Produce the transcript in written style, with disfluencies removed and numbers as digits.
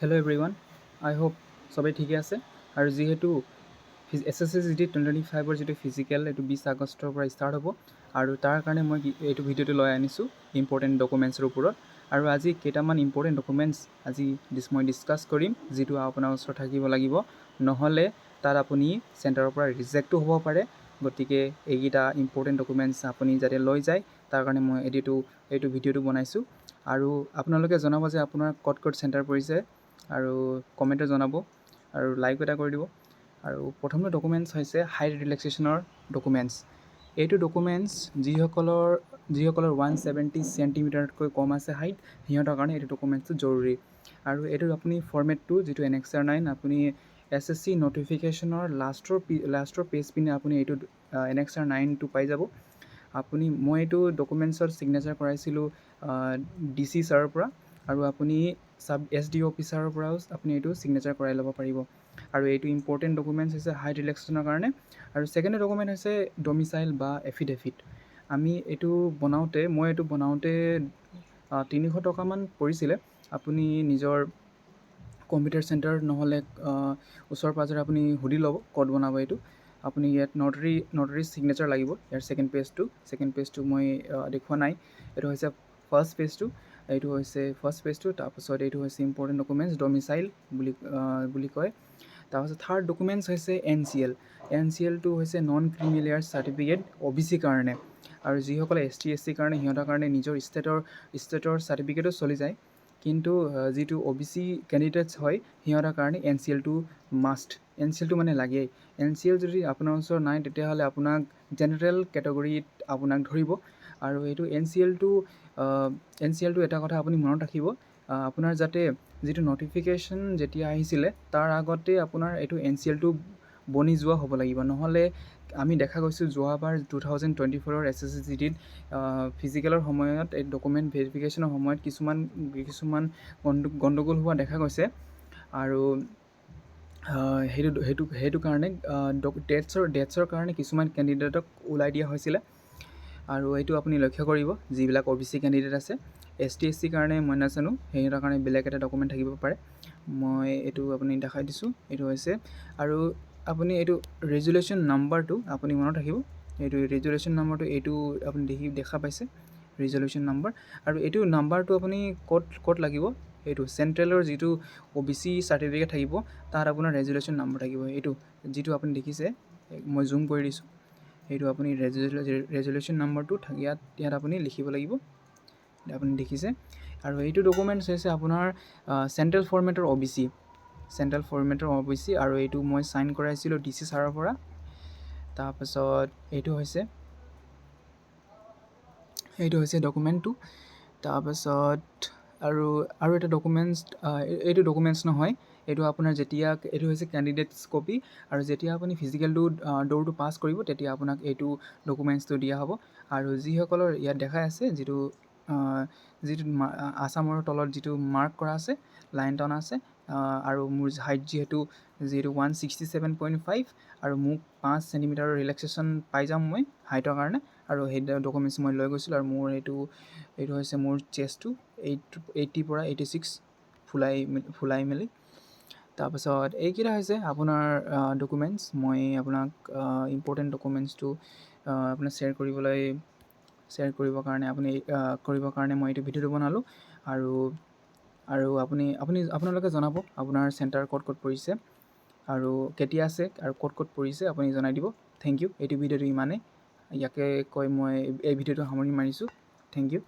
Hello' everyone, আই hope সবেই ঠিকে আছে। আৰু যিহেতু SSCGD 2025 যিটো ফিজিকেল এইটো 20 আগষ্টৰ পৰা ষ্টাৰ্ট হ'ব আৰু তাৰ কাৰণে মই এইটো ভিডিঅ'টো লৈ আনিছোঁ ইম্পৰ্টেণ্ট ডকুমেণ্টছৰ ওপৰত। আৰু আজি কেইটামান ইম্পৰ্টেণ্ট ডকুমেণ্টছ মই ডিছকাছ কৰিম, যিটো আপোনাৰ ওচৰত থাকিব লাগিব, নহ'লে তাত আপুনি চেণ্টাৰৰ পৰা ৰিজেক্টো হ'ব পাৰে। গতিকে এইকেইটা ইম্পৰ্টেণ্ট ডকুমেণ্টছ আপুনি যাতে লৈ যায়, তাৰ কাৰণে মই এইটো ভিডিঅ'টো বনাইছোঁ। আৰু আপোনালোকে জনাব যে আপোনাৰ ক'ত চেণ্টাৰ পৰিছে আৰু কমেণ্টত জনাব আৰু লাইক এটা কৰি দিব। আৰু প্ৰথমটো ডকুমেণ্টছ হৈছে হাইট ৰিলেক্সেশ্যনৰ ডকুমেণ্টছ। এইটো ডকুমেণ্টছ যিসকলৰ 170 চেণ্টিমিটাৰতকৈ কম আছে হাইট, সিহঁতৰ কাৰণে এইটো ডকুমেণ্টছটো জৰুৰী। আৰু এইটো আপুনি ফৰ্মেটটো যিটো Annexure 9 আপুনি SSC নটিফিকেশ্যনৰ লাষ্টৰ পেজ পিনে আপুনি এইটো Annexure 9টো পাই যাব। মই এইটো ডকুমেণ্টছত ছিগনেচাৰ কৰাইছিলোঁ DC ছাৰৰ পৰা, আৰু আপুনি SD অফিচাৰৰ পৰাও আপুনি এইটো ছিগনেচাৰ কৰাই ল'ব পাৰিব। আৰু এইটো ইম্পৰ্টেণ্ট ডকুমেণ্টছ হৈছে হাইট ৰিলেক্সেশ্যনৰ কাৰণে। আৰু ছেকেণ্ড ডকুমেণ্ট হৈছে ডমিচাইল বা এফিডেভিট। মই এইটো বনাওঁতে 300 টকামান পৰিছিলে। আপুনি নিজৰ কম্পিউটাৰ চেণ্টাৰ নহ'লে ওচৰ পাজৰে আপুনি সুধি ল'ব ক'ত বনাব এইটো। আপুনি ইয়াত নটাৰী ছিগনেচাৰ লাগিব। ইয়াৰ ছেকেণ্ড পেজটো মই দেখুওৱা নাই। এইটো হৈছে ফাৰ্ষ্ট পেজটো। তাৰপাছত এইটো হৈছে ইম্পৰ্টেণ্ট ডকুমেণ্টছ ডমিচাইল বুলি কয়। তাৰপাছত থাৰ্ড ডকুমেণ্টছ হৈছে NCLটো হৈছে নন ক্ৰিমিলেয়াৰ চাৰ্টিফিকেট OBC কাৰণে। আৰু যিসকলে ST SC কাৰণে সিহঁতৰ কাৰণে নিজৰ ষ্টেটৰ চাৰ্টিফিকেটো চলি যায়। কিন্তু যিটো OBC কেণ্ডিডেটছ হয় সিহঁতৰ কাৰণে NCLটো মাষ্ট। NCLটো মানে লাগেই। NCL যদি আপোনাৰ ওচৰত নাই, তেতিয়াহ'লে আপোনাক জেনেৰেল কেটেগৰীত আপোনাক ধৰিব। আৰু এইটো NCLটো এটা কথা আপুনি মনত ৰাখিব, আপোনাৰ যাতে যিটো নটিফিকেশ্যন যেতিয়া আহিছিলে তাৰ আগতে আপোনাৰ এইটো NCLটো বনি যোৱা হ'ব লাগিব। নহ'লে আমি দেখা গৈছোঁ যোৱাবাৰ 2024 SSCGDত ফিজিকেলৰ সময়ত এই ডকুমেণ্ট ভেৰিফিকেশ্যনৰ সময়ত কিছুমান গণ্ডগোল হোৱা দেখা গৈছে। আৰু সেইটো কাৰণে ডেটছৰ কাৰণে কিছুমান কেণ্ডিডেটক ওলাই দিয়া হৈছিলে। আৰু এইটো আপুনি লক্ষ্য কৰিব, যিবিলাক OBC কেণ্ডিডেট আছে। ST SC কাৰণে মই নাজানো, সিহঁতৰ কাৰণে বেলেগ এটা ডকুমেণ্ট থাকিব পাৰে। মই এইটো আপুনি দেখাই দিছোঁ। এইটো হৈছে, আৰু আপুনি এইটো ৰেজুলেশ্যন নাম্বাৰটো আপুনি মনত ৰাখিব। এইটো ৰেজুলেশ্যন নাম্বাৰটো এইটো আপুনি দেখা পাইছে, ৰেজুলেশ্যন নাম্বাৰ। আৰু এইটো নাম্বাৰটো আপুনি ক'ত লাগিব, এইটো চেণ্ট্ৰেলৰ যিটো OBC চাৰ্টিফিকেট থাকিব তাত আপোনাৰ ৰেজুলেশ্যন নাম্বাৰ থাকিব। এইটো যিটো আপুনি দেখিছে, মই জুম কৰি দিছোঁ। এইটো আপুনি ৰেজুলেশ্যন নাম্বাৰটো ইয়াত আপুনি লিখিব লাগিব, আপুনি দেখিছে। আৰু এইটো ডকুমেণ্টছ হৈছে আপোনাৰ চেণ্ট্ৰেল ফৰ্মেটৰ OBC। আৰু এইটো মই চাইন কৰাইছিলোঁ DC ছাৰৰ পৰা। তাৰপাছত এইটো হৈছে ডকুমেণ্টটো। তাৰপাছত আৰু এটা ডকুমেণ্টছ, এইটো ডকুমেণ্টছ নহয়, এইটো আপোনাৰ এইটো হৈছে কেণ্ডিডেটছ কপি। আৰু যেতিয়া আপুনি ফিজিকেলটো দৌৰটো পাছ কৰিব, তেতিয়া আপোনাক এইটো ডকুমেণ্টছটো দিয়া হ'ব। আৰু যিসকলৰ ইয়াত দেখাই আছে, যিটো আছামৰ তলত যিটো মাৰ্ক কৰা আছে, লাইন টনা আছে, আৰু মোৰ হাইট যিহেতু 167.5, আৰু মোক 5 চেণ্টিমিটাৰৰ ৰিলেক্সেশ্যন পাই যাম মই হাইটৰ কাৰণে। আৰু সেই ডকুমেণ্টছ মই লৈ গৈছিলোঁ। আৰু মোৰ এইটো হৈছে মোৰ চেষ্টটো 80 পৰা 86 ফুলাই মেলি। তাৰপাছত এইকেইটা হৈছে আপোনাৰ ডকুমেণ্টছ। মই আপোনাক ইম্পৰ্টেণ্ট ডকুমেণ্টছটো আপোনাক শ্বেয়াৰ কৰিবৰ কাৰণে মই এইটো ভিডিঅ'টো বনালোঁ। আৰু আপোনালোকে জনাব আপোনাৰ চেণ্টাৰ ক'ত পৰিছে, আৰু কেতিয়া আছে, আৰু ক'ত পৰিছে আপুনি জনাই দিব। Thank you. এইটো ভিডিঅ'টো ইমানেই। ইয়াকে কৈ মই এই ভিডিঅ'টো সামৰণি মাৰিছোঁ। Thank U.